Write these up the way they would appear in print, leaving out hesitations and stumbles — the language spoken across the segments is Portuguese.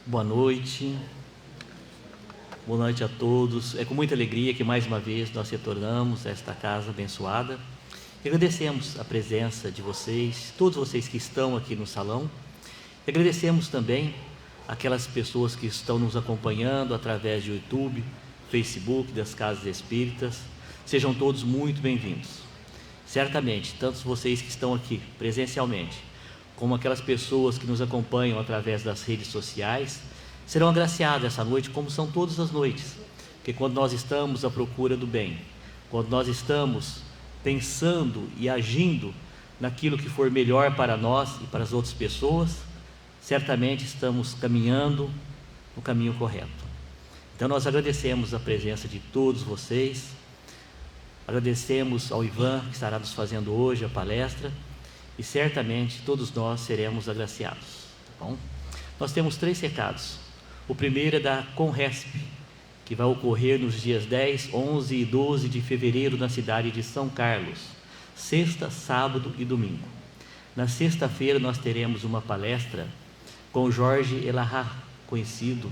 Boa noite. Boa noite a todos. É com muita alegria que mais uma vez nós retornamos a esta casa abençoada. E agradecemos a presença de vocês, todos vocês que estão aqui no salão. E agradecemos também aquelas pessoas que estão nos acompanhando através do YouTube, Facebook, das Casas Espíritas. Sejam todos muito bem-vindos. Certamente, tanto vocês que estão aqui presencialmente, como aquelas pessoas que nos acompanham através das redes sociais, serão agraciadas essa noite, como são todas as noites, porque quando nós estamos à procura do bem, quando nós estamos pensando e agindo naquilo que for melhor para nós e para as outras pessoas, certamente estamos caminhando no caminho correto. Então nós agradecemos a presença de todos vocês, agradecemos ao Ivan que estará nos fazendo hoje a palestra, e certamente todos nós seremos agraciados, tá bom? Nós temos 3 recados. O primeiro é da Conresp, que vai ocorrer nos dias 10, 11 e 12 de fevereiro na cidade de São Carlos, sexta, sábado e domingo. Na sexta-feira nós teremos uma palestra com Jorge Elahá, conhecido,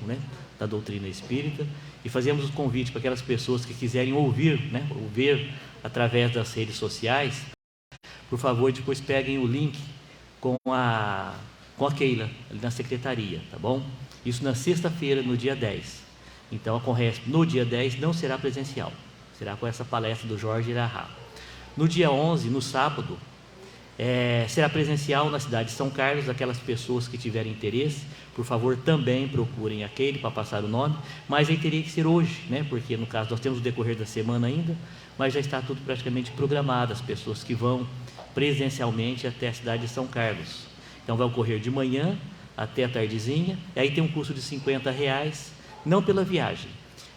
da doutrina espírita, e fazemos um convite para aquelas pessoas que quiserem ouvir, ouvir através das redes sociais. Por favor, depois peguem o link com a Keila, ali na secretaria, tá bom? Isso na sexta-feira, no dia 10. Então, a Conresp, no dia 10, não será presencial. Será com essa palestra do Jorge Irahá. No dia 11, no sábado, será presencial na cidade de São Carlos. Aquelas pessoas que tiverem interesse, por favor, também procurem a Keila para passar o nome. Mas aí teria que ser hoje, porque no caso nós temos o decorrer da semana ainda, mas já está tudo praticamente programado, as pessoas que vão presencialmente até a cidade de São Carlos. Então vai ocorrer de manhã até a tardezinha, e aí tem um custo de R$50, não pela viagem,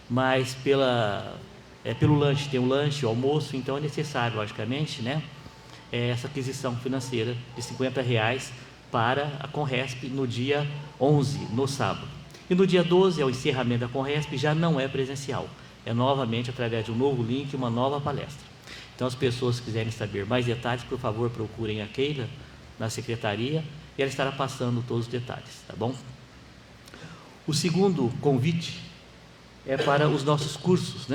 mas pelo lanche. Tem o lanche, o almoço, então é necessário, logicamente, essa aquisição financeira de R$50 para a Conresp no dia 11, no sábado. E no dia 12, ao encerramento da Conresp, já não é presencial, é novamente através de um novo link, uma nova palestra. Então, as pessoas que quiserem saber mais detalhes, por favor, procurem a Keila na secretaria e ela estará passando todos os detalhes, tá bom? O segundo convite é para os nossos cursos,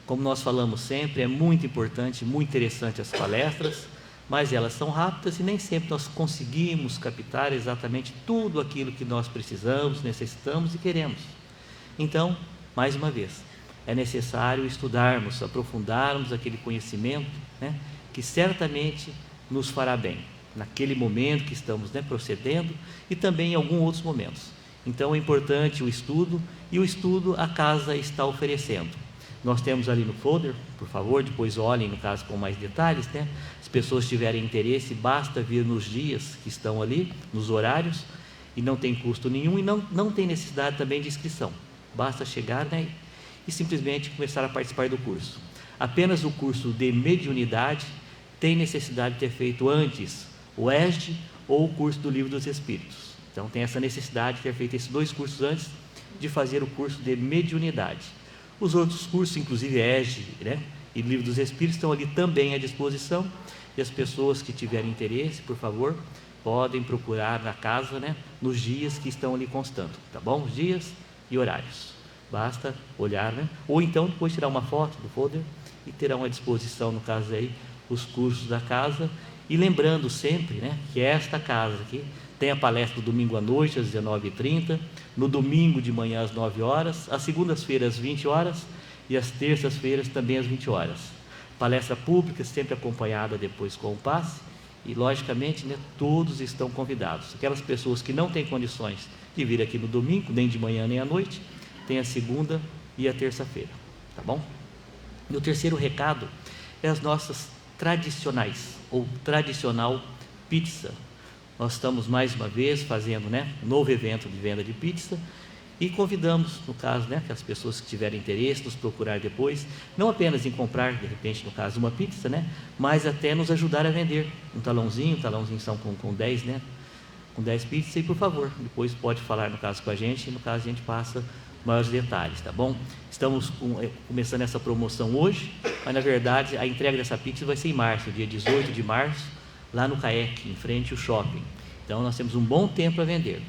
Como nós falamos sempre, é muito importante, muito interessante as palestras, mas elas são rápidas e nem sempre nós conseguimos captar exatamente tudo aquilo que nós precisamos, necessitamos e queremos. Então, mais uma vez, é necessário estudarmos, aprofundarmos aquele conhecimento, que certamente nos fará bem, naquele momento que estamos procedendo e também em alguns outros momentos. Então é importante o estudo, e o estudo a casa está oferecendo. Nós temos ali no folder, por favor, depois olhem no caso com mais detalhes, As pessoas tiverem interesse, basta vir nos dias que estão ali, nos horários, e não tem custo nenhum, e não tem necessidade também de inscrição. Basta chegar, e simplesmente começar a participar do curso. Apenas o curso de mediunidade tem necessidade de ter feito antes o ESD ou o curso do Livro dos Espíritos. Então tem essa necessidade de ter feito esses 2 cursos antes de fazer o curso de mediunidade. Os outros cursos, inclusive ESD, e Livro dos Espíritos, estão ali também à disposição, e as pessoas que tiverem interesse, por favor, podem procurar na casa, nos dias que estão ali constando, tá bom? Os dias e horários. Basta olhar, ou então depois tirar uma foto do folder e terão à disposição, no caso aí, os cursos da casa. E lembrando sempre, que esta casa aqui tem a palestra do domingo à noite às 19h30, no domingo de manhã às 9 horas, às segundas-feiras às 20 horas e às terças-feiras também às 20 horas. Palestra pública sempre acompanhada depois com o passe, e logicamente, todos estão convidados. Aquelas pessoas que não têm condições de vir aqui no domingo, nem de manhã nem à noite, tem a segunda e a terça-feira, tá bom? E o terceiro recado é as nossas tradicionais, ou tradicional pizza. Nós estamos mais uma vez fazendo, um novo evento de venda de pizza, e convidamos, no caso, que as pessoas que tiverem interesse, nos procurar depois, não apenas em comprar, de repente, no caso, uma pizza, mas até nos ajudar a vender um talãozinho são com 10, com 10 pizzas, e por favor, depois pode falar, no caso, com a gente, e no caso a gente passa maiores detalhes, tá bom? Estamos começando essa promoção hoje, mas na verdade a entrega dessa pizza vai ser em março, dia 18 de março, lá no CAEC, em frente ao shopping. Então nós temos um bom tempo para vender.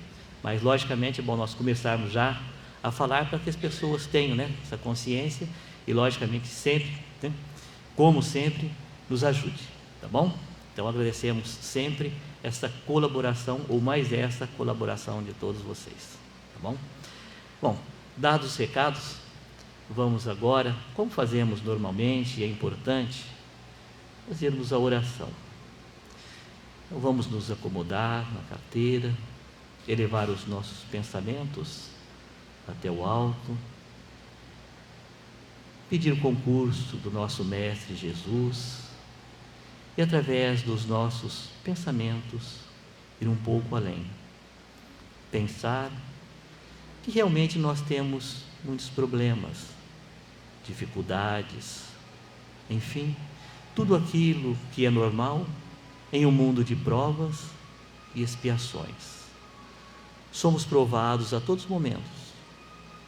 Mas, logicamente, é bom nós começarmos já a falar para que as pessoas tenham, né, essa consciência e, logicamente, sempre, né, como sempre, nos ajude, tá bom? Então, agradecemos sempre essa colaboração, ou mais essa colaboração de todos vocês, tá bom? Bom, dados os recados, vamos agora, como fazemos normalmente, e é importante, fazermos a oração. Então, vamos nos acomodar na carteira, elevar os nossos pensamentos até o alto, pedir o concurso do nosso Mestre Jesus e, através dos nossos pensamentos, ir um pouco além. Pensar que realmente nós temos muitos problemas, dificuldades, enfim, tudo aquilo que é normal em um mundo de provas e expiações. Somos provados a todos os momentos,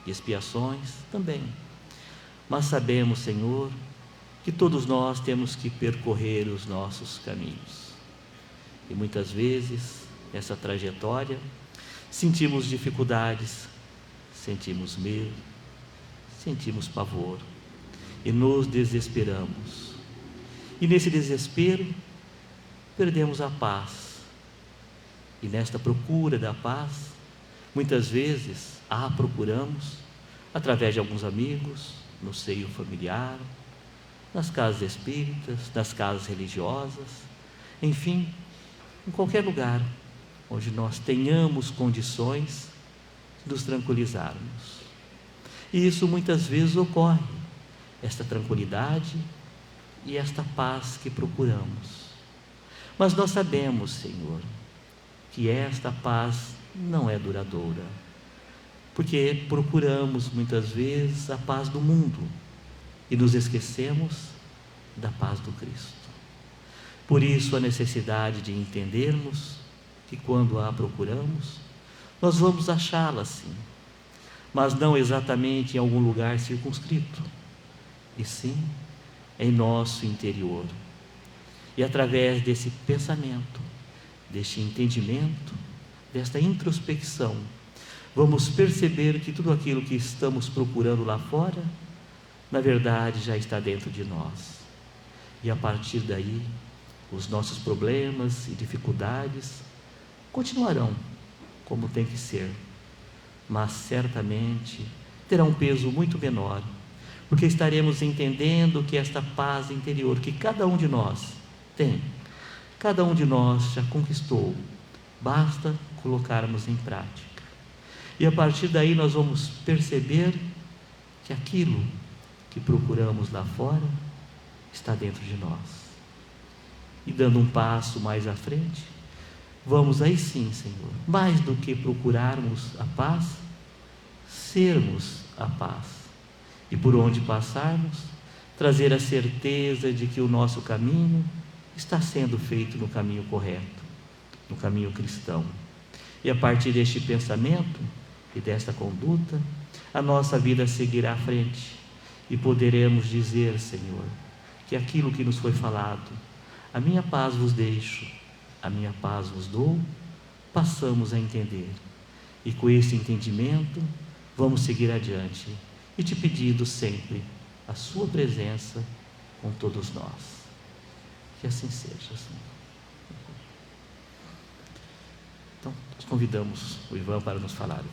e expiações também. Mas sabemos, Senhor, que todos nós temos que percorrer os nossos caminhos. E muitas vezes, nessa trajetória, sentimos dificuldades, sentimos medo, sentimos pavor e nos desesperamos. E nesse desespero, perdemos a paz. E nesta procura da paz, muitas vezes a procuramos através de alguns amigos, no seio familiar, nas casas espíritas, nas casas religiosas, enfim, em qualquer lugar onde nós tenhamos condições de nos tranquilizarmos. E isso muitas vezes ocorre, esta tranquilidade e esta paz que procuramos. Mas nós sabemos, Senhor, que esta paz não é duradoura, porque procuramos muitas vezes a paz do mundo e nos esquecemos da paz do Cristo. Por isso a necessidade de entendermos que quando a procuramos, nós vamos achá-la sim, mas não exatamente em algum lugar circunscrito, e sim em nosso interior. E através desse pensamento, deste entendimento, desta introspecção, vamos perceber que tudo aquilo que estamos procurando lá fora, na verdade já está dentro de nós. E a partir daí, os nossos problemas e dificuldades continuarão como tem que ser, mas certamente terá um peso muito menor, porque estaremos entendendo que esta paz interior que cada um de nós tem, cada um de nós já conquistou, basta colocarmos em prática. E a partir daí nós vamos perceber que aquilo que procuramos lá fora está dentro de nós. E dando um passo mais à frente, vamos aí sim, Senhor, mais do que procurarmos a paz, sermos a paz. E por onde passarmos, trazer a certeza de que o nosso caminho está sendo feito no caminho correto, no caminho cristão. E a partir deste pensamento e desta conduta, a nossa vida seguirá à frente e poderemos dizer, Senhor, que aquilo que nos foi falado, a minha paz vos deixo, a minha paz vos dou, passamos a entender. E com esse entendimento, vamos seguir adiante e te pedindo sempre a sua presença com todos nós. Que assim seja, Senhor. Então, nós convidamos o Ivan para nos falar.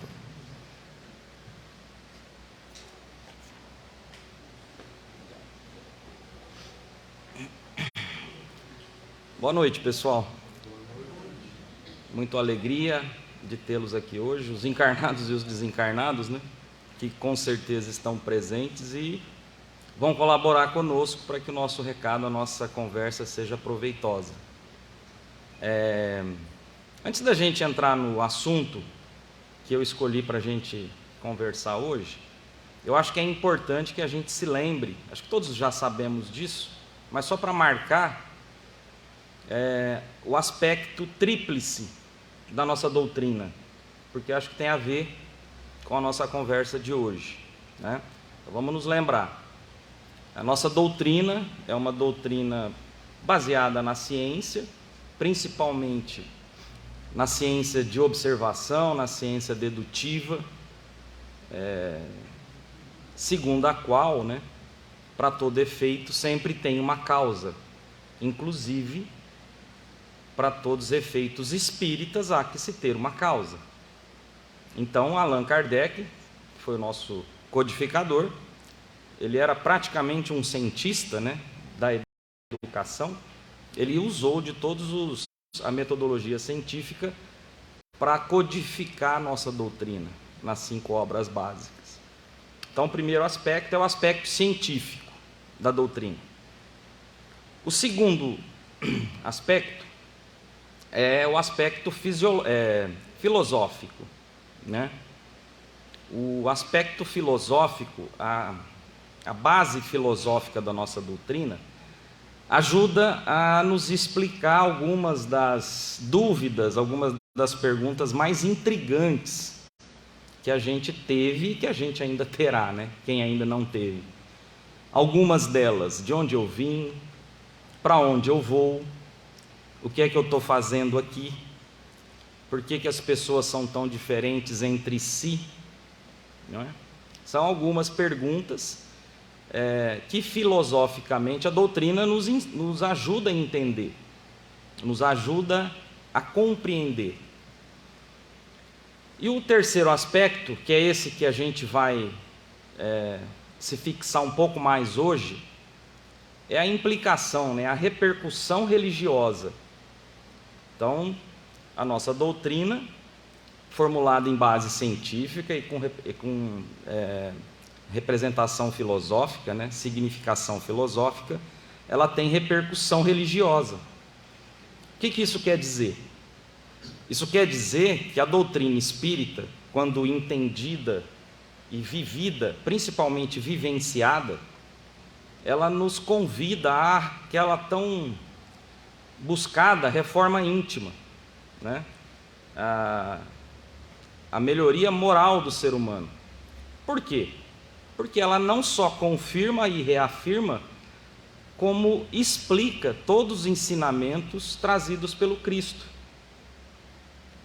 Boa noite, pessoal. Muita alegria de tê-los aqui hoje, os encarnados e os desencarnados, né? Que com certeza estão presentes e vão colaborar conosco para que o nosso recado, a nossa conversa seja proveitosa. Antes da gente entrar no assunto que eu escolhi para a gente conversar hoje, eu acho que é importante que a gente se lembre, acho que todos já sabemos disso, mas só para marcar o aspecto tríplice da nossa doutrina, porque acho que tem a ver com a nossa conversa de hoje, né? Então vamos nos lembrar, a nossa doutrina é uma doutrina baseada na ciência, principalmente na ciência de observação, na ciência dedutiva, segundo a qual, né, para todo efeito sempre tem uma causa, inclusive para todos os efeitos espíritas há que se ter uma causa. Então, Allan Kardec, que foi o nosso codificador, ele era praticamente um cientista, né, da educação. Ele usou de a metodologia científica para codificar a nossa doutrina nas 5 obras básicas. Então, o primeiro aspecto é o aspecto científico da doutrina. O segundo aspecto é o aspecto filosófico, né? O aspecto filosófico, a base filosófica da nossa doutrina, ajuda a nos explicar algumas das dúvidas, algumas das perguntas mais intrigantes que a gente teve e que a gente ainda terá, né? Quem ainda não teve. Algumas delas: de onde eu vim, para onde eu vou, o que é que eu estou fazendo aqui, por que as pessoas são tão diferentes entre si, não é? São algumas perguntas que filosoficamente a doutrina nos ajuda a entender, nos ajuda a compreender. E o terceiro aspecto, que é esse que a gente vai se fixar um pouco mais hoje, é a implicação, né, a repercussão religiosa. Então, a nossa doutrina, formulada em base científica e com representação filosófica, né, significação filosófica, ela tem repercussão religiosa. O que isso quer dizer? Isso quer dizer que a doutrina espírita, quando entendida e vivida, principalmente vivenciada, ela nos convida àquela tão buscada reforma íntima, né? A melhoria moral do ser humano. Por quê? Porque ela não só confirma e reafirma, como explica todos os ensinamentos trazidos pelo Cristo.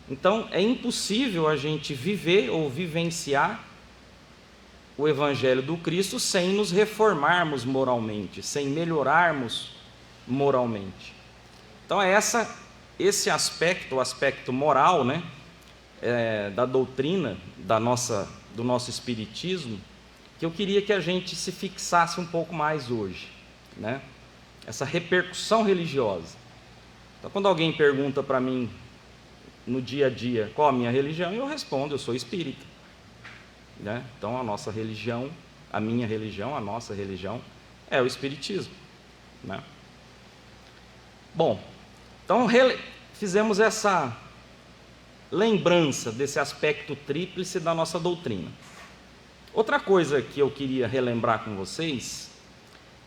Então, é impossível a gente viver ou vivenciar o Evangelho do Cristo sem nos reformarmos moralmente, sem melhorarmos moralmente. Então, é esse aspecto, o aspecto moral, né, da doutrina do nosso espiritismo, que eu queria que a gente se fixasse um pouco mais hoje, né? Essa repercussão religiosa. Então, quando alguém pergunta para mim no dia a dia qual a minha religião, eu respondo: eu sou espírita, né? Então, a nossa religião, a minha religião, a nossa religião é o espiritismo, né? Bom, então fizemos essa lembrança desse aspecto tríplice da nossa doutrina. Outra coisa que eu queria relembrar com vocês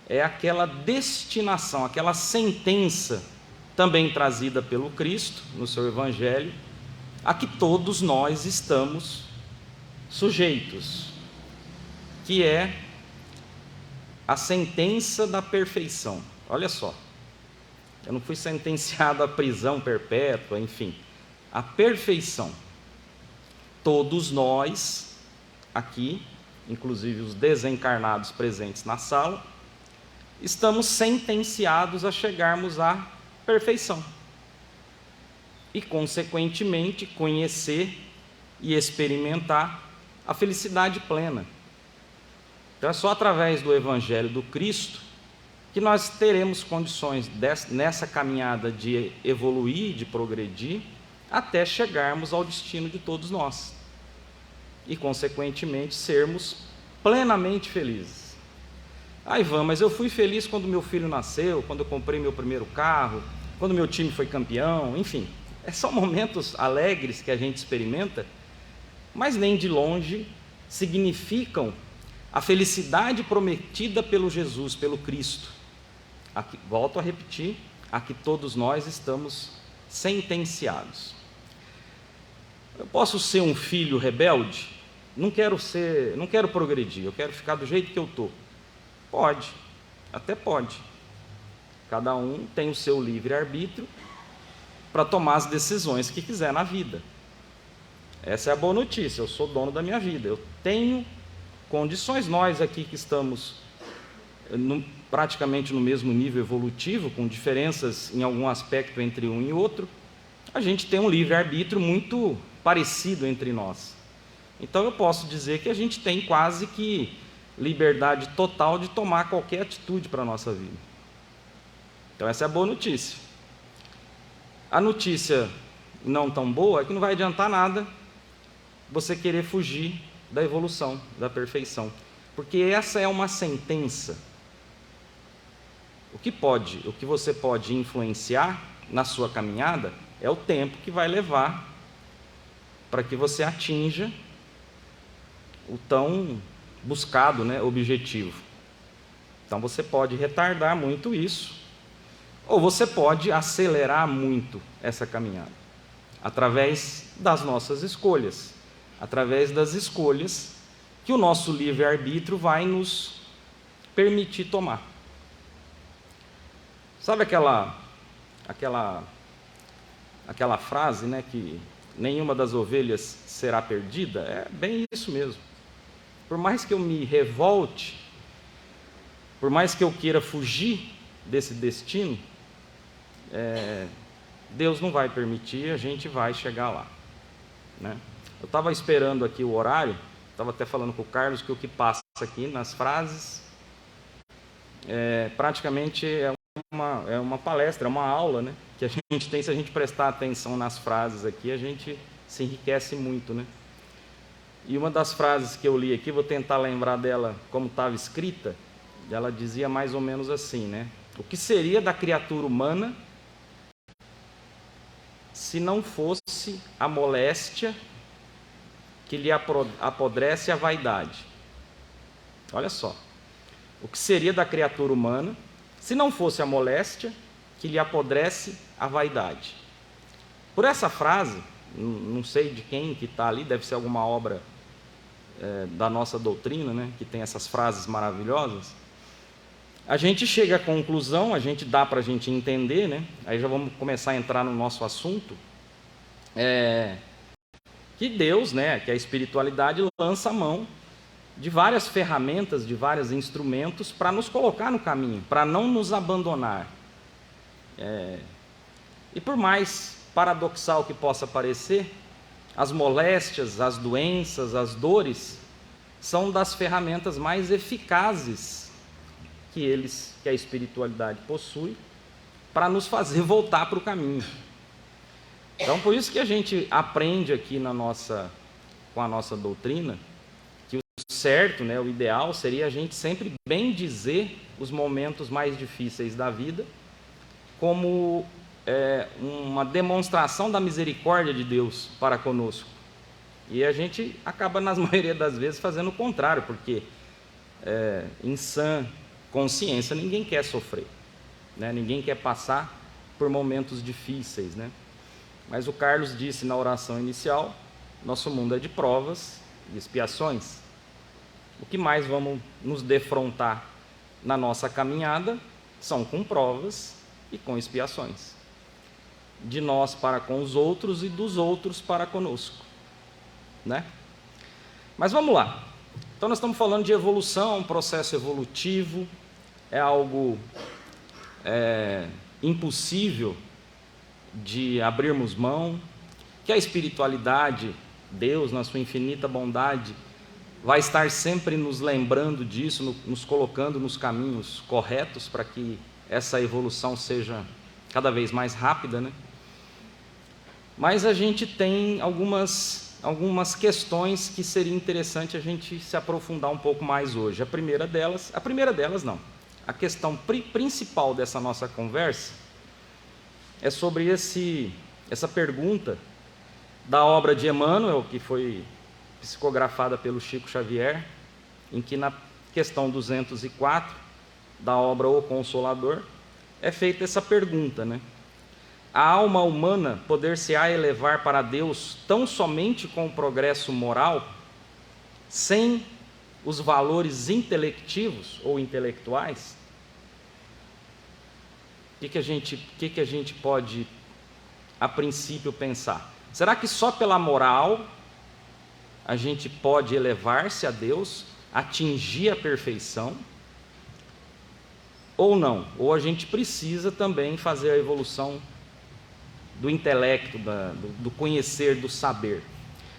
é aquela destinação, aquela sentença também trazida pelo Cristo no seu Evangelho, a que todos nós estamos sujeitos, que é a sentença da perfeição. Olha só, eu não fui sentenciado à prisão perpétua, enfim, a perfeição. Todos nós aqui, inclusive os desencarnados presentes na sala, estamos sentenciados a chegarmos à perfeição e, consequentemente, conhecer e experimentar a felicidade plena. Então, é só através do Evangelho do Cristo que nós teremos condições nessa caminhada de evoluir, de progredir, até chegarmos ao destino de todos nós e, consequentemente, sermos plenamente felizes. Ivan, mas eu fui feliz quando meu filho nasceu, quando eu comprei meu primeiro carro, quando meu time foi campeão, enfim. São momentos alegres que a gente experimenta, mas nem de longe significam a felicidade prometida pelo Jesus, pelo Cristo. Aqui, volto a repetir, a que todos nós estamos sentenciados. Eu posso ser um filho rebelde? Não quero progredir, eu quero ficar do jeito que eu estou. Pode, até pode. Cada um tem o seu livre-arbítrio para tomar as decisões que quiser na vida. Essa é a boa notícia, eu sou dono da minha vida, eu tenho condições. Nós aqui que estamos praticamente no mesmo nível evolutivo, com diferenças em algum aspecto entre um e outro, a gente tem um livre-arbítrio muito parecido entre nós. Então eu posso dizer que a gente tem quase que liberdade total de tomar qualquer atitude para a nossa vida. Então essa é a boa notícia. A notícia não tão boa é que não vai adiantar nada você querer fugir da evolução, da perfeição. Porque essa é uma sentença. O que você pode influenciar na sua caminhada é o tempo que vai levar para que você atinja o tão buscado, objetivo. Então você pode retardar muito isso, ou você pode acelerar muito essa caminhada, através das nossas escolhas, através das escolhas que o nosso livre-arbítrio vai nos permitir tomar. Sabe aquela frase, que nenhuma das ovelhas será perdida? É bem isso mesmo. Por mais que eu me revolte, por mais que eu queira fugir desse destino, Deus não vai permitir, a gente vai chegar lá, Eu estava esperando aqui o horário, estava até falando com o Carlos que o que passa aqui nas frases praticamente é uma palestra, é uma aula, que a gente tem. Se a gente prestar atenção nas frases aqui, a gente se enriquece muito, E uma das frases que eu li aqui, vou tentar lembrar dela como estava escrita, ela dizia mais ou menos assim, O que seria da criatura humana se não fosse a moléstia que lhe apodrece a vaidade? Olha só. O que seria da criatura humana se não fosse a moléstia que lhe apodrece a vaidade? Por essa frase, não sei de quem que está ali, deve ser alguma obra da nossa doutrina, que tem essas frases maravilhosas, a gente chega à conclusão, dá para a gente entender, aí já vamos começar a entrar no nosso assunto, que Deus, que a espiritualidade lança a mão de várias ferramentas, de vários instrumentos para nos colocar no caminho, para não nos abandonar. E por mais paradoxal que possa parecer, as moléstias, as doenças, as dores, são das ferramentas mais eficazes que a espiritualidade possui para nos fazer voltar para o caminho. Então, por isso que a gente aprende aqui com a nossa doutrina, que o certo, o ideal seria a gente sempre bem dizer os momentos mais difíceis da vida como uma demonstração da misericórdia de Deus para conosco. E a gente acaba, na maioria das vezes, fazendo o contrário, porque em sã consciência ninguém quer sofrer, ninguém quer passar por momentos difíceis, Mas o Carlos disse na oração inicial, nosso mundo é de provas e expiações. O que mais vamos nos defrontar na nossa caminhada são com provas e com expiações. De nós para com os outros e dos outros para conosco. Mas vamos lá. Então nós estamos falando de evolução, um processo evolutivo, é algo impossível de abrirmos mão, que a espiritualidade, Deus, na sua infinita bondade, vai estar sempre nos lembrando disso, nos colocando nos caminhos corretos para que essa evolução seja cada vez mais rápida, Mas a gente tem algumas questões que seria interessante a gente se aprofundar um pouco mais hoje. A primeira delas não. A questão principal dessa nossa conversa é sobre essa pergunta da obra de Emmanuel, que foi psicografada pelo Chico Xavier, em que na questão 204 da obra O Consolador é feita essa pergunta, A alma humana poder-se-á elevar para Deus tão somente com o progresso moral, sem os valores intelectivos ou intelectuais? O que a gente pode a princípio, pensar? Será que só pela moral a gente pode elevar-se a Deus, atingir a perfeição? Ou não? Ou a gente precisa também fazer a evolução do intelecto, do conhecer, do saber?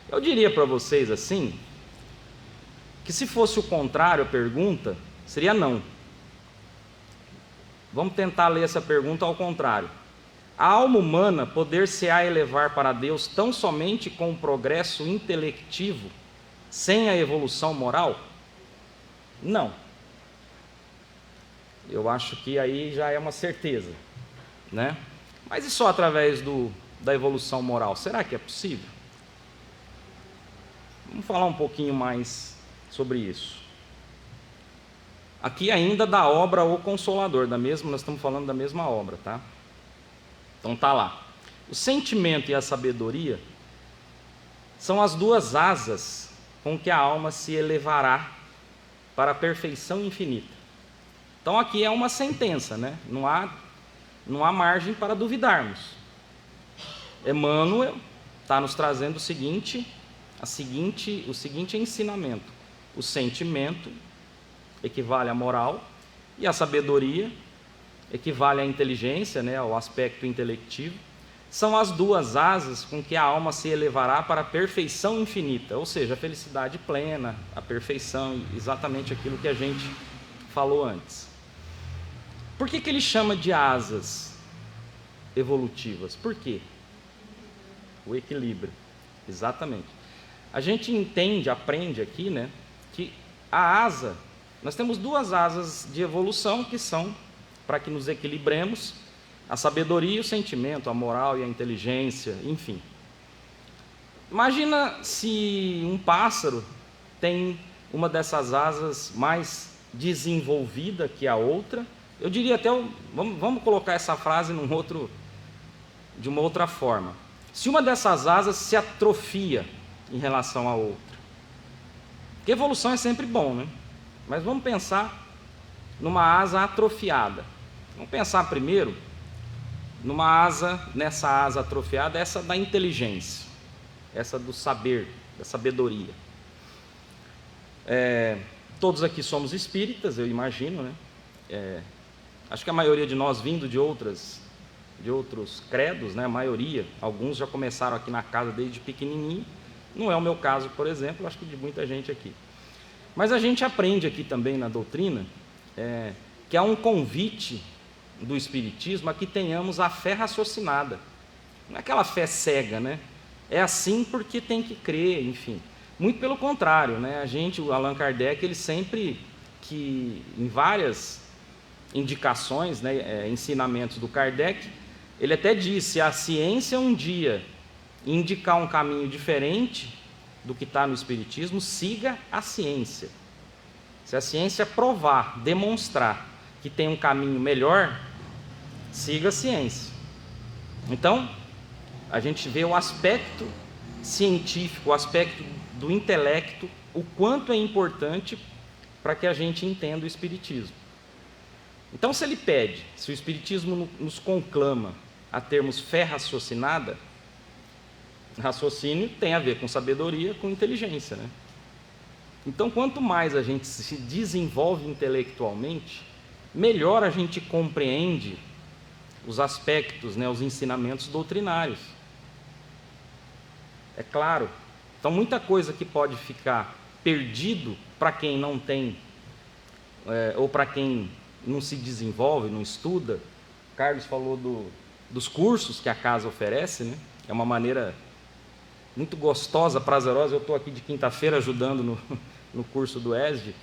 Eu diria para vocês assim, que se fosse o contrário a pergunta, seria não. Vamos tentar ler essa pergunta ao contrário. A alma humana poder-se-á elevar para Deus tão somente com o progresso intelectivo, sem a evolução moral? Não. Eu acho que aí já é uma certeza, né? Mas e só através da evolução moral? Será que é possível? Vamos falar um pouquinho mais sobre isso. Aqui ainda da obra O Consolador, nós estamos falando da mesma obra, tá? Então tá lá. O sentimento e a sabedoria são as duas asas com que a alma se elevará para a perfeição infinita. Então aqui é uma sentença, né? Não há margem para duvidarmos. Emmanuel está nos trazendo o seguinte ensinamento: o sentimento equivale à moral e a sabedoria equivale à inteligência, né, ao aspecto intelectivo. São as duas asas com que a alma se elevará para a perfeição infinita, ou seja, a felicidade plena, a perfeição, exatamente aquilo que a gente falou antes. Por que ele chama de asas evolutivas? Por quê? O equilíbrio, exatamente. A gente aprende aqui, né, que a asa, nós temos duas asas de evolução que são para que nos equilibremos: a sabedoria e o sentimento, a moral e a inteligência, enfim. Imagina se um pássaro tem uma dessas asas mais desenvolvida que a outra. Eu diria até, vamos colocar essa frase de uma outra forma. Se uma dessas asas se atrofia em relação à outra, porque evolução é sempre bom, né? Mas vamos pensar numa asa atrofiada. Vamos pensar primeiro nessa asa atrofiada, essa da inteligência, essa do saber, da sabedoria. Todos aqui somos espíritas, eu imagino, né? Acho que a maioria de nós vindo de outros credos, né? A maioria, alguns já começaram aqui na casa desde pequenininho. Não é o meu caso, por exemplo, acho que de muita gente aqui. Mas a gente aprende aqui também na doutrina que há um convite do Espiritismo a que tenhamos a fé raciocinada. Não é aquela fé cega, né? É assim porque tem que crer, enfim. Muito pelo contrário, né? O Allan Kardec, ele sempre, em várias indicações, né, ensinamentos do Kardec, ele até disse: se a ciência um dia indicar um caminho diferente do que está no Espiritismo, siga a ciência. Se a ciência provar, demonstrar que tem um caminho melhor, siga a ciência. Então, a gente vê o aspecto científico, o aspecto do intelecto, o quanto é importante para que a gente entenda o Espiritismo. Então, se o Espiritismo nos conclama a termos fé raciocinada, raciocínio tem a ver com sabedoria, com inteligência, né? Então, quanto mais a gente se desenvolve intelectualmente, melhor a gente compreende os aspectos, né, os ensinamentos doutrinários. É claro. Então, muita coisa que pode ficar perdido para quem não tem, ou para quem não se desenvolve, não estuda. O Carlos falou dos cursos que a casa oferece, né? É uma maneira muito gostosa, prazerosa. Eu estou aqui de quinta-feira ajudando no curso do ESD.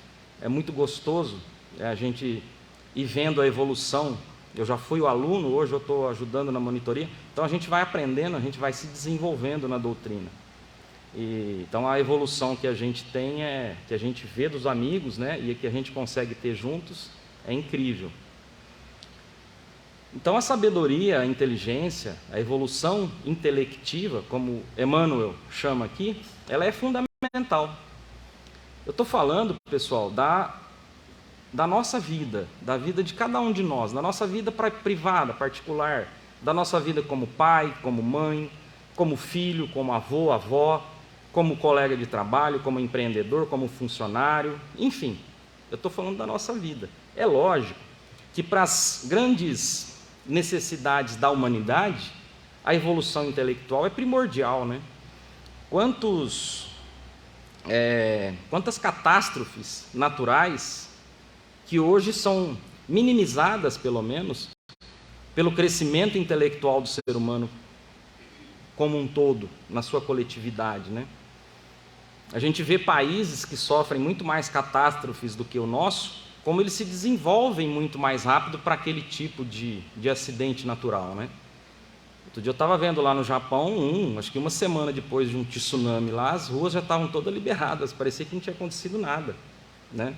É muito gostoso a gente ir vendo a evolução. Eu já fui o aluno, hoje eu estou ajudando na monitoria. Então a gente vai aprendendo, a gente vai se desenvolvendo na doutrina. Então a evolução que a gente tem, que a gente vê dos amigos, né, e que a gente consegue ter juntos, é incrível. Então a sabedoria, a inteligência, a evolução intelectiva, como Emmanuel chama aqui, ela é fundamental. Eu estou falando, pessoal, da nossa vida, da vida de cada um de nós, da nossa vida privada, particular, da nossa vida como pai, como mãe, como filho, como avô, avó, como colega de trabalho, como empreendedor, como funcionário, enfim, eu estou falando da nossa vida. É lógico que para as grandes necessidades da humanidade, a evolução intelectual é primordial, né? Quantas catástrofes naturais que hoje são minimizadas, pelo menos, pelo crescimento intelectual do ser humano como um todo, na sua coletividade, né? A gente vê países que sofrem muito mais catástrofes do que o nosso, como eles se desenvolvem muito mais rápido para aquele tipo de acidente natural, né? Outro dia eu estava vendo lá no Japão, acho que uma semana depois de um tsunami lá, as ruas já estavam todas liberadas, parecia que não tinha acontecido nada, né?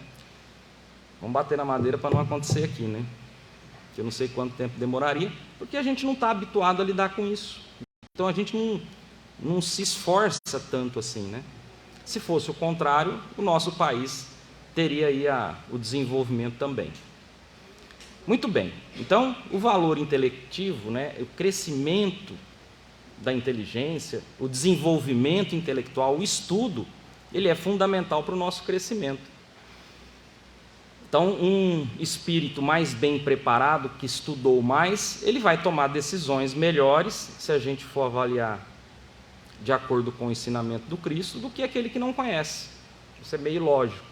Vamos bater na madeira para não acontecer aqui, né? Que eu não sei quanto tempo demoraria, porque a gente não está habituado a lidar com isso. Então a gente não se esforça tanto assim, né? Se fosse o contrário, o nosso país teria aí o desenvolvimento também. Muito bem, então o valor intelectivo, né, o crescimento da inteligência, o desenvolvimento intelectual, o estudo, ele é fundamental para o nosso crescimento. Então, um espírito mais bem preparado, que estudou mais, ele vai tomar decisões melhores, se a gente for avaliar de acordo com o ensinamento do Cristo, do que aquele que não conhece. Isso é meio lógico.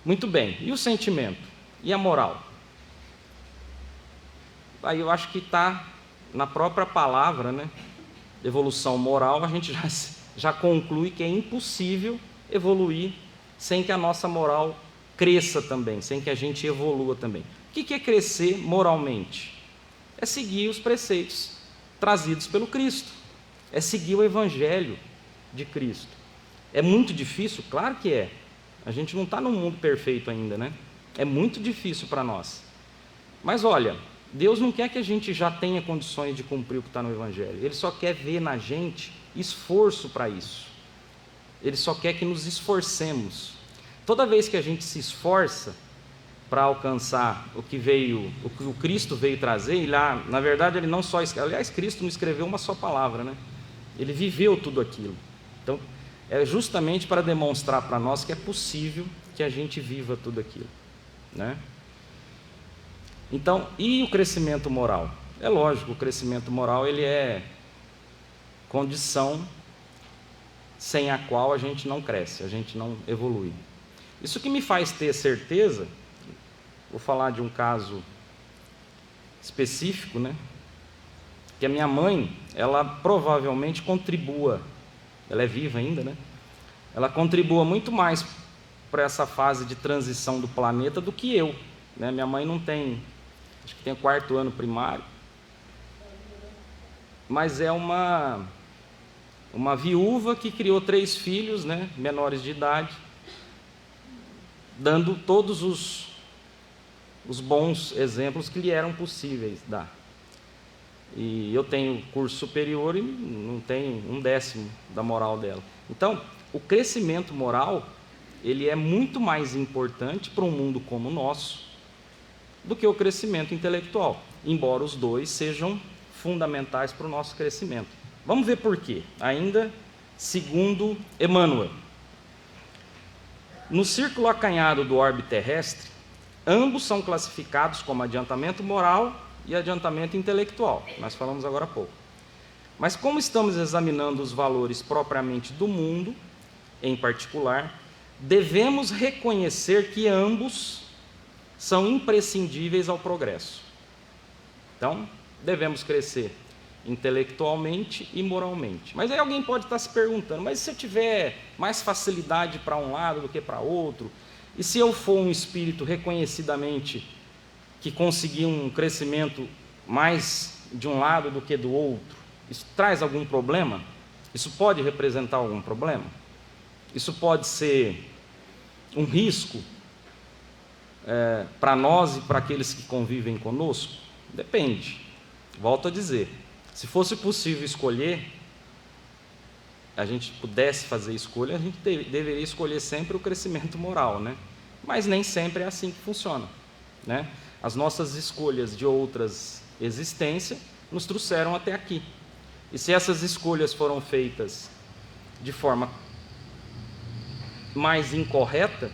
Muito bem, e o sentimento? E a moral? Aí eu acho que está na própria palavra, né? Evolução moral, a gente já conclui que é impossível evoluir sem que a nossa moral cresça também, sem que a gente evolua também. O que é crescer moralmente? É seguir os preceitos trazidos pelo Cristo, é seguir o Evangelho de Cristo. É muito difícil? Claro que é. A gente não está num mundo perfeito ainda, né? É muito difícil para nós. Mas olha, Deus não quer que a gente já tenha condições de cumprir o que está no Evangelho. Ele só quer ver na gente esforço para isso. Ele só quer que nos esforcemos. Toda vez que a gente se esforça para alcançar o que o Cristo veio trazer, e lá, na verdade, ele não só aliás, Cristo não escreveu uma só palavra, né? Ele viveu tudo aquilo. Então, é justamente para demonstrar para nós que é possível que a gente viva tudo aquilo, né? Então, e o crescimento moral? É lógico, o crescimento moral ele é condição sem a qual a gente não cresce, a gente não evolui. Isso que me faz ter certeza, vou falar de um caso específico, né? Que a minha mãe, ela provavelmente contribua, ela é viva ainda, né? Ela contribua muito mais para essa fase de transição do planeta do que eu, né? Minha mãe não tem, acho que tem o 4º ano primário, mas é uma viúva que criou 3 filhos, né? Menores de idade, dando todos os bons exemplos que lhe eram possíveis dar. E eu tenho curso superior e não tenho 1/10 da moral dela. Então, o crescimento moral, ele é muito mais importante para um mundo como o nosso do que o crescimento intelectual, embora os dois sejam fundamentais para o nosso crescimento. Vamos ver por quê. Ainda segundo Emmanuel. No círculo acanhado do orbe terrestre, ambos são classificados como adiantamento moral e adiantamento intelectual. Nós falamos agora há pouco. Mas como estamos examinando os valores propriamente do mundo, em particular, devemos reconhecer que ambos são imprescindíveis ao progresso. Então, devemos crescer intelectualmente e moralmente. Mas aí alguém pode estar se perguntando, mas se eu tiver mais facilidade para um lado do que para outro, e se eu for um espírito reconhecidamente que conseguiu um crescimento mais de um lado do que do outro, isso traz algum problema? Isso pode representar algum problema? Isso pode ser um risco para nós e para aqueles que convivem conosco? Depende. Volto a dizer, se fosse possível escolher, a gente pudesse fazer escolha, a gente deveria escolher sempre o crescimento moral, né? Mas nem sempre é assim que funciona, né? As nossas escolhas de outras existência nos trouxeram até aqui. E se essas escolhas foram feitas de forma mais incorreta,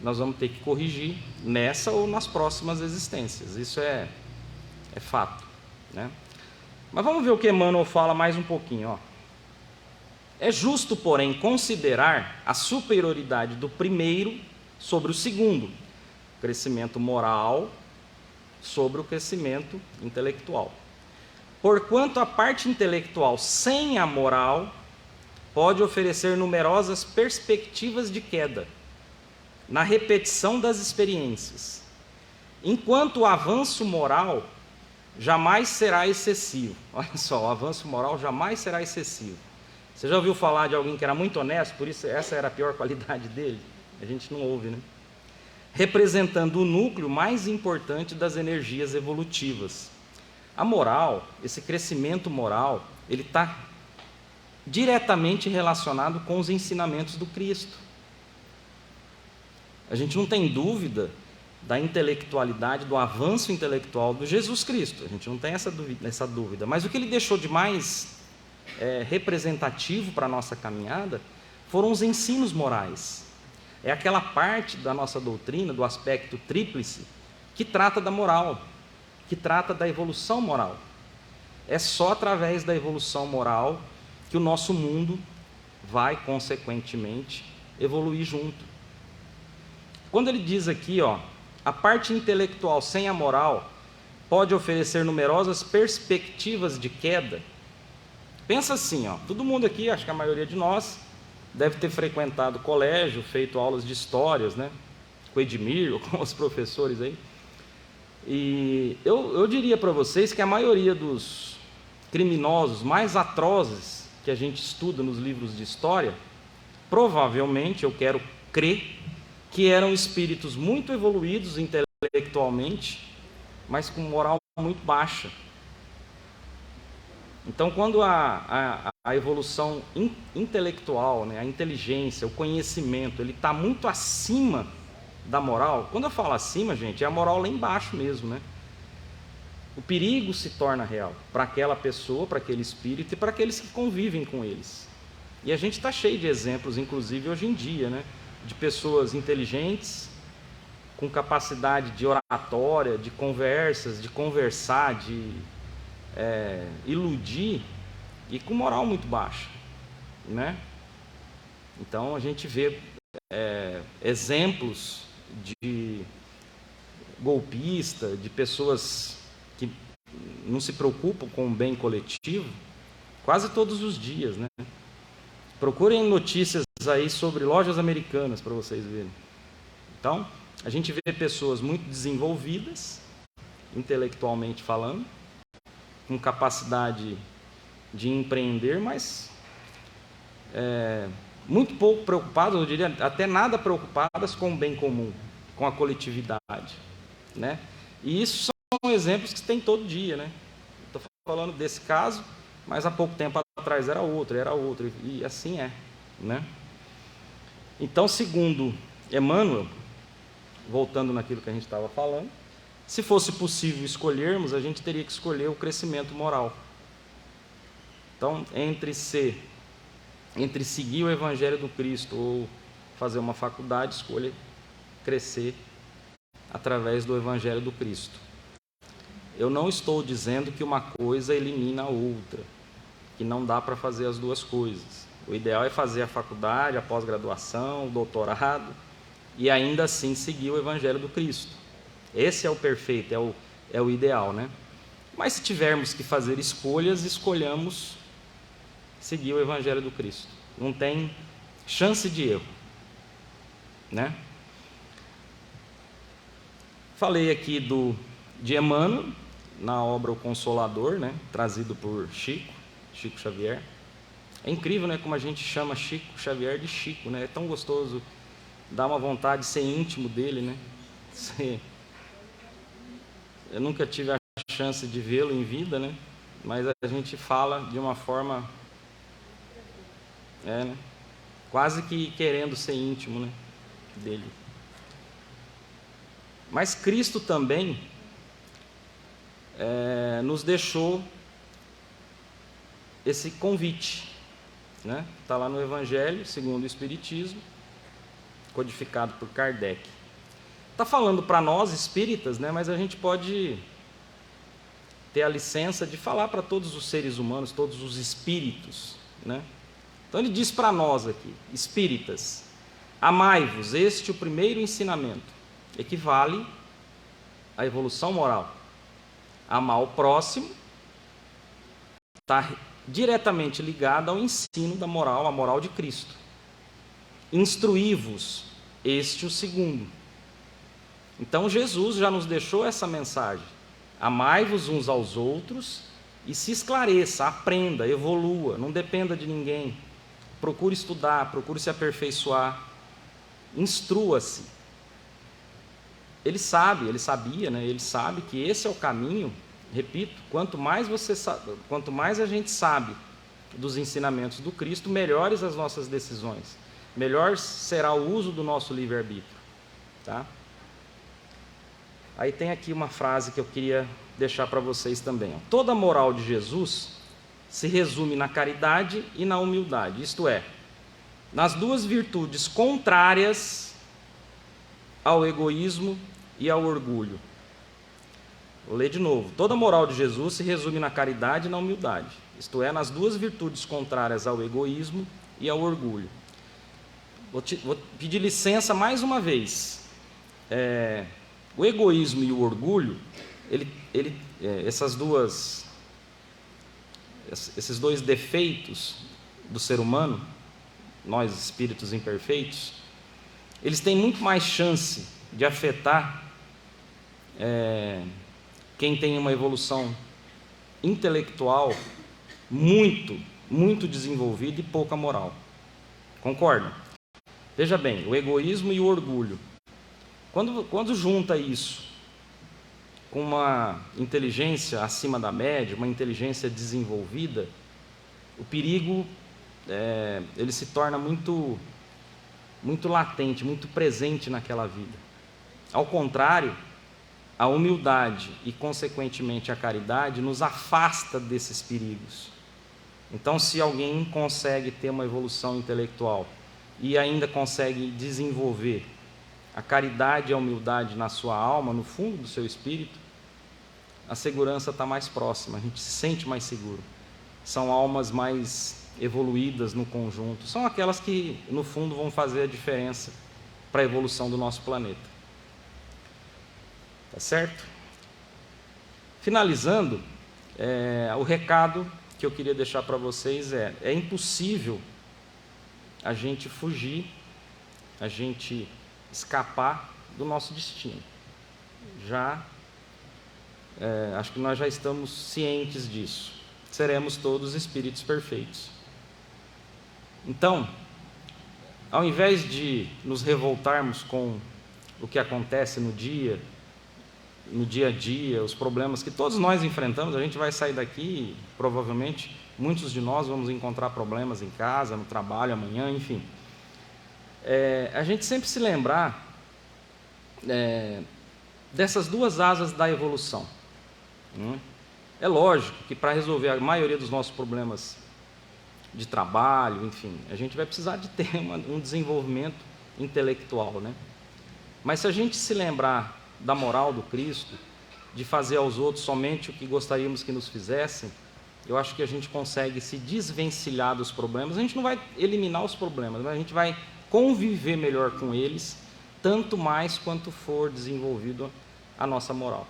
nós vamos ter que corrigir nessa ou nas próximas existências. Isso é fato, né? Mas vamos ver o que Emmanuel fala mais um pouquinho, ó. É justo, porém, considerar a superioridade do primeiro sobre o segundo, o crescimento moral sobre o crescimento intelectual. Porquanto a parte intelectual sem a moral pode oferecer numerosas perspectivas de queda na repetição das experiências, enquanto o avanço moral jamais será excessivo. Olha só, o avanço moral jamais será excessivo. Você já ouviu falar de alguém que era muito honesto, por isso essa era a pior qualidade dele? A gente não ouve, né? Representando o núcleo mais importante das energias evolutivas. A moral, esse crescimento moral, ele está diretamente relacionado com os ensinamentos do Cristo. A gente não tem dúvida da intelectualidade, do avanço intelectual do Jesus Cristo. A gente não tem essa dúvida. Mas o que ele deixou de mais representativo para a nossa caminhada foram os ensinos morais. É aquela parte da nossa doutrina, do aspecto tríplice, que trata da moral, que trata da evolução moral. É só através da evolução moral que o nosso mundo vai, consequentemente, evoluir junto. Quando ele diz aqui, ó, a parte intelectual sem a moral pode oferecer numerosas perspectivas de queda. Pensa assim, ó, todo mundo aqui, acho que a maioria de nós, deve ter frequentado colégio, feito aulas de histórias, né? Com o Edmir, ou com os professores aí. E eu diria para vocês que a maioria dos criminosos mais atrozes que a gente estuda nos livros de história, provavelmente, eu quero crer, que eram espíritos muito evoluídos intelectualmente, mas com moral muito baixa. Então, quando a evolução intelectual, né, a inteligência, o conhecimento, ele está muito acima da moral, quando eu falo acima, gente, é a moral lá embaixo mesmo, né? O perigo se torna real para aquela pessoa, para aquele espírito e para aqueles que convivem com eles. E a gente está cheio de exemplos, inclusive hoje em dia, né, de pessoas inteligentes, com capacidade de oratória, de conversas, de conversar, de iludir, e com moral muito baixa, né? Então a gente vê exemplos de golpista, de pessoas que não se preocupam com o bem coletivo, quase todos os dias, né? Procurem notícias aí sobre lojas americanas para vocês verem. Então, a gente vê pessoas muito desenvolvidas, intelectualmente falando, com capacidade de empreender, mas muito pouco preocupadas, eu diria até nada preocupadas com o bem comum, com a coletividade, né? E isso são exemplos que tem todo dia, né? Estou falando desse caso, mas há pouco tempo atrás era outro, e assim é, né? Então, segundo Emmanuel, voltando naquilo que a gente estava falando, se fosse possível escolhermos, a gente teria que escolher o crescimento moral. Então, entre seguir o Evangelho do Cristo ou fazer uma faculdade, escolha crescer através do Evangelho do Cristo. Eu não estou dizendo que uma coisa elimina a outra, que não dá para fazer as duas coisas. O ideal é fazer a faculdade, a pós-graduação, o doutorado, e ainda assim seguir o Evangelho do Cristo. Esse é o perfeito, é o ideal, né? Mas se tivermos que fazer escolhas, escolhamos seguir o Evangelho do Cristo. Não tem chance de erro, né? Falei aqui de Emmanuel, na obra O Consolador, né? Trazido por Chico Xavier. É incrível, né? Como a gente chama Chico Xavier de Chico, né? É tão gostoso, dá uma vontade de ser íntimo dele, né? Eu nunca tive a chance de vê-lo em vida, né? Mas a gente fala de uma forma, né? Quase que querendo ser íntimo, né? Dele. Mas Cristo também nos deixou esse convite, né? Está lá no Evangelho segundo o Espiritismo, codificado por Kardec. Está falando para nós espíritas, né? Mas a gente pode ter a licença de falar para todos os seres humanos, todos os espíritos, né? Então ele diz para nós aqui, espíritas: amai-vos, este o primeiro ensinamento, equivale à evolução moral. Amar o próximo está diretamente ligado ao ensino da moral, a moral de Cristo. Instruí-vos, este o segundo. Então Jesus já nos deixou essa mensagem: amai-vos uns aos outros e se esclareça, aprenda, evolua, não dependa de ninguém. Procure estudar, procure se aperfeiçoar, instrua-se. Ele sabia, né? Ele sabe que esse é o caminho. Repito, quanto mais a gente sabe dos ensinamentos do Cristo, melhores as nossas decisões, melhor será o uso do nosso livre-arbítrio, tá? Aí tem aqui uma frase que eu queria deixar para vocês também. Toda a moral de Jesus se resume na caridade e na humildade, isto é, nas duas virtudes contrárias ao egoísmo e ao orgulho. Vou ler de novo. Toda a moral de Jesus se resume na caridade e na humildade, isto é, nas duas virtudes contrárias ao egoísmo e ao orgulho. Vou pedir licença mais uma vez. O egoísmo e o orgulho, esses dois defeitos do ser humano, nós espíritos imperfeitos, eles têm muito mais chance de afetar quem tem uma evolução intelectual muito, muito desenvolvida e pouca moral. Concordam? Veja bem, o egoísmo e o orgulho. Quando junta isso com uma inteligência acima da média, uma inteligência desenvolvida, o perigo ele se torna muito, muito latente, muito presente naquela vida. Ao contrário, a humildade e, consequentemente, a caridade nos afasta desses perigos. Então, se alguém consegue ter uma evolução intelectual e ainda consegue desenvolver a caridade e a humildade na sua alma, no fundo do seu espírito, a segurança está mais próxima, a gente se sente mais seguro. São almas mais evoluídas no conjunto, são aquelas que, no fundo, vão fazer a diferença para a evolução do nosso planeta. Tá certo? Finalizando, o recado que eu queria deixar para vocês é impossível a gente fugir, a gente escapar do nosso destino. Acho que nós já estamos cientes disso. Seremos todos espíritos perfeitos. Então, ao invés de nos revoltarmos com o que acontece no dia a dia, os problemas que todos nós enfrentamos, a gente vai sair daqui, provavelmente, muitos de nós vamos encontrar problemas em casa, no trabalho, amanhã, enfim. A gente sempre se lembrar dessas duas asas da evolução. É lógico que para resolver a maioria dos nossos problemas de trabalho, enfim, a gente vai precisar de ter um desenvolvimento intelectual, né? Mas se a gente se lembrar da moral do Cristo, de fazer aos outros somente o que gostaríamos que nos fizessem, eu acho que a gente consegue se desvencilhar dos problemas. A gente não vai eliminar os problemas, mas a gente vai conviver melhor com eles, tanto mais quanto for desenvolvido a nossa moral.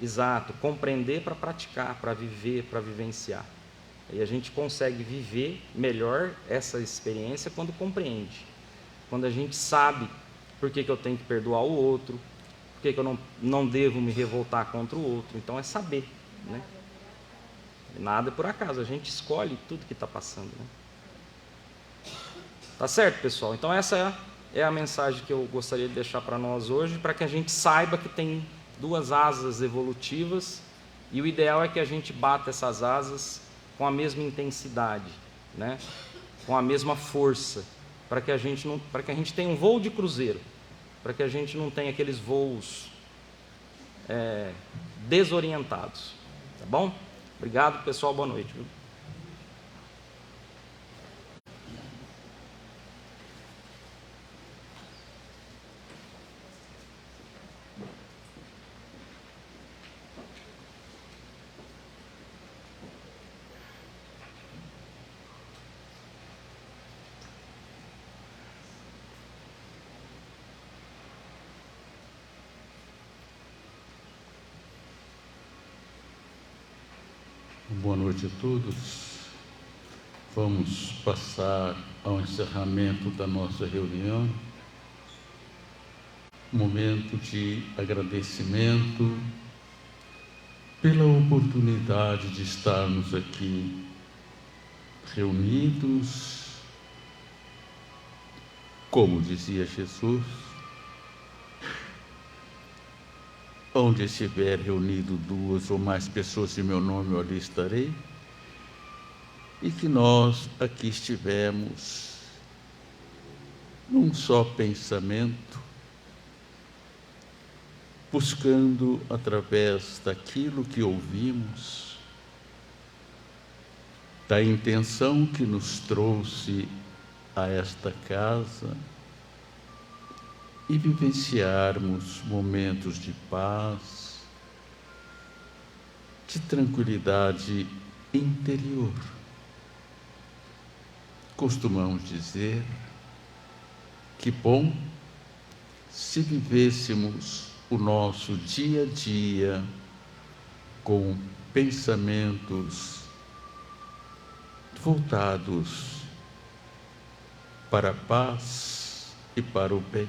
Exato, compreender para praticar, para viver, para vivenciar. E a gente consegue viver melhor essa experiência quando compreende, quando a gente sabe por que eu tenho que perdoar o outro, por que eu não devo me revoltar contra o outro. Então é saber, né? Nada é por acaso, a gente escolhe tudo que está passando, né? Tá certo, pessoal? Então essa é a mensagem que eu gostaria de deixar para nós hoje, para que a gente saiba que tem duas asas evolutivas e o ideal é que a gente bata essas asas com a mesma intensidade, né? Com a mesma força, para que a gente tenha um voo de cruzeiro, para que a gente não tenha aqueles voos desorientados. Tá bom? Obrigado, pessoal. Boa noite. Viu? Boa noite a todos. Vamos passar ao encerramento da nossa reunião. Momento de agradecimento pela oportunidade de estarmos aqui reunidos. Como dizia Jesus, onde estiver reunido 2 ou mais pessoas em meu nome, eu ali estarei. E que nós aqui estivemos num só pensamento, buscando através daquilo que ouvimos, da intenção que nos trouxe a esta casa, e vivenciarmos momentos de paz, de tranquilidade interior. Costumamos dizer que bom se vivêssemos o nosso dia a dia com pensamentos voltados para a paz e para o bem.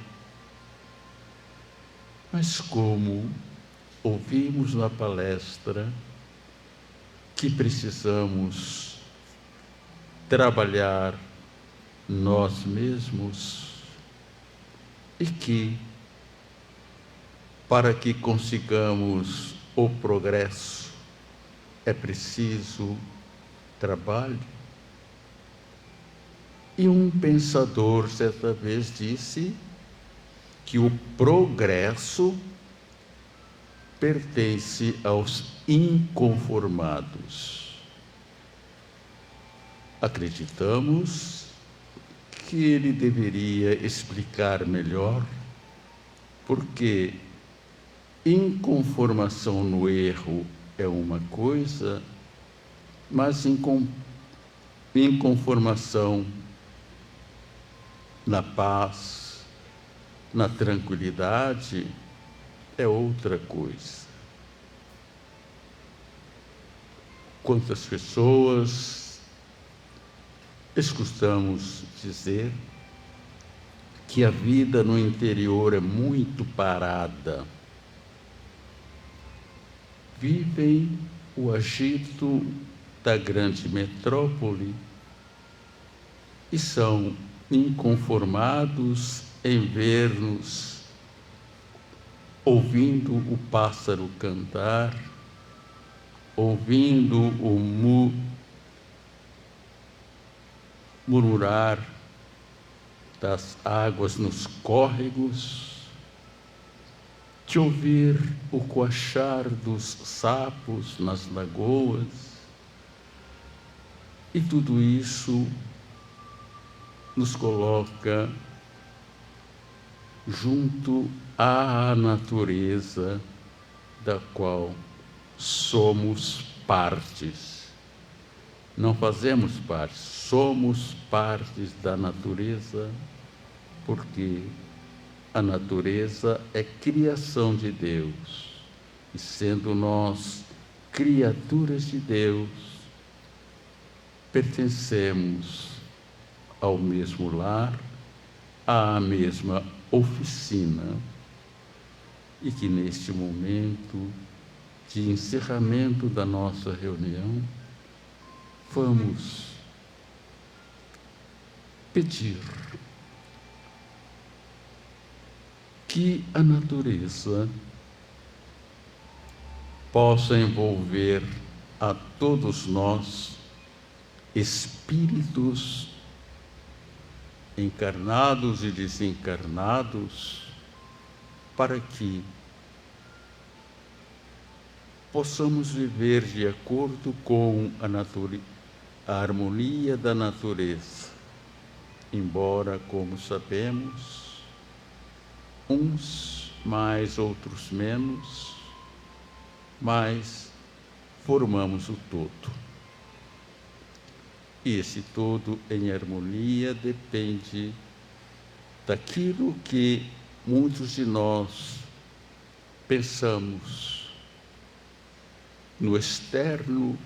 Mas como ouvimos na palestra que precisamos trabalhar nós mesmos e que, para que consigamos o progresso, é preciso trabalho. E um pensador certa vez disse que o progresso pertence aos inconformados. Acreditamos que ele deveria explicar melhor, porque inconformação no erro é uma coisa, mas inconformação na paz, na tranquilidade, é outra coisa. Quantas pessoas escutamos dizer que a vida no interior é muito parada. Vivem o agito da grande metrópole e são inconformados em ver-nos ouvindo o pássaro cantar, ouvindo o murmurar das águas nos córregos, de ouvir o coachar dos sapos nas lagoas, e tudo isso nos coloca junto à natureza da qual somos partes. Não fazemos parte, somos partes da natureza, porque a natureza é criação de Deus. E sendo nós criaturas de Deus, pertencemos ao mesmo lar, à mesma oficina, e que neste momento de encerramento da nossa reunião, vamos pedir que a natureza possa envolver a todos nós, espíritos encarnados e desencarnados, para que possamos viver de acordo com a harmonia da natureza, embora, como sabemos, uns mais, outros menos, mas formamos o todo. E esse todo em harmonia depende daquilo que muitos de nós pensamos no externo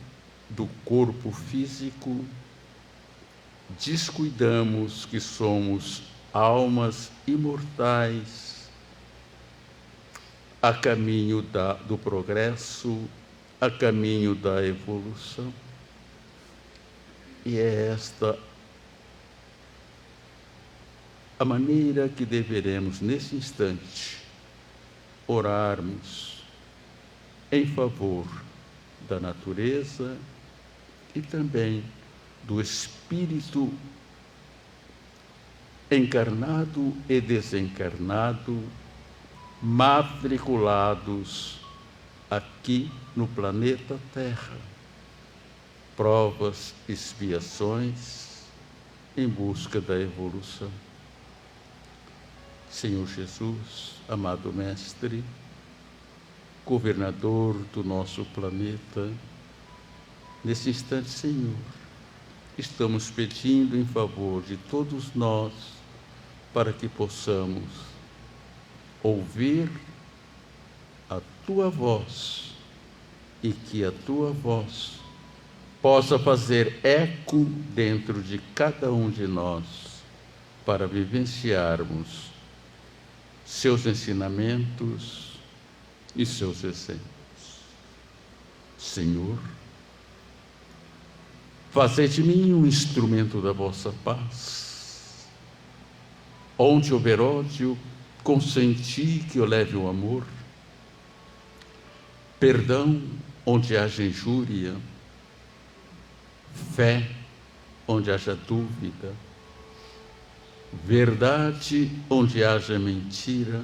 do corpo físico, descuidamos que somos almas imortais a caminho do progresso, a caminho da evolução. E é esta a maneira que deveremos, nesse instante, orarmos em favor da natureza e também do espírito encarnado e desencarnado, matriculados aqui no planeta Terra. Provas, expiações em busca da evolução. Senhor Jesus, amado Mestre, governador do nosso planeta, nesse instante, Senhor, estamos pedindo em favor de todos nós para que possamos ouvir a Tua voz e que a Tua voz possa fazer eco dentro de cada um de nós para vivenciarmos seus ensinamentos e seus exemplos. Senhor, fazei de mim um instrumento da vossa paz. Onde houver ódio, consenti que eu leve o amor. Perdão onde haja injúria. Fé onde haja dúvida. Verdade onde haja mentira.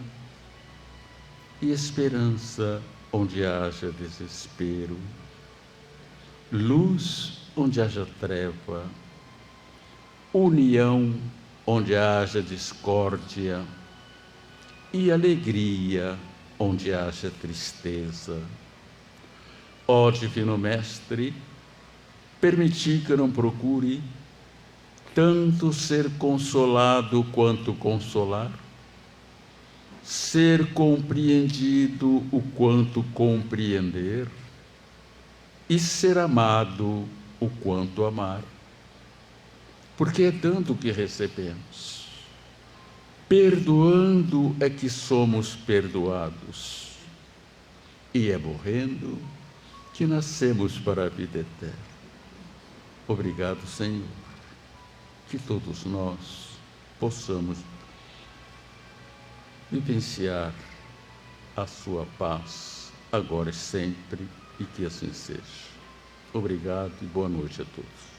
E esperança onde haja desespero. Luz onde haja treva. União onde haja discórdia. E alegria onde haja tristeza. Ó Divino Mestre, permiti que eu não procure tanto ser consolado quanto consolar, ser compreendido o quanto compreender, e ser amado o quanto amar. Porque é dando que recebemos. Perdoando é que somos perdoados. E é morrendo que nascemos para a vida eterna. Obrigado, Senhor, que todos nós possamos vivenciar a sua paz, agora e sempre, e que assim seja. Obrigado e boa noite a todos.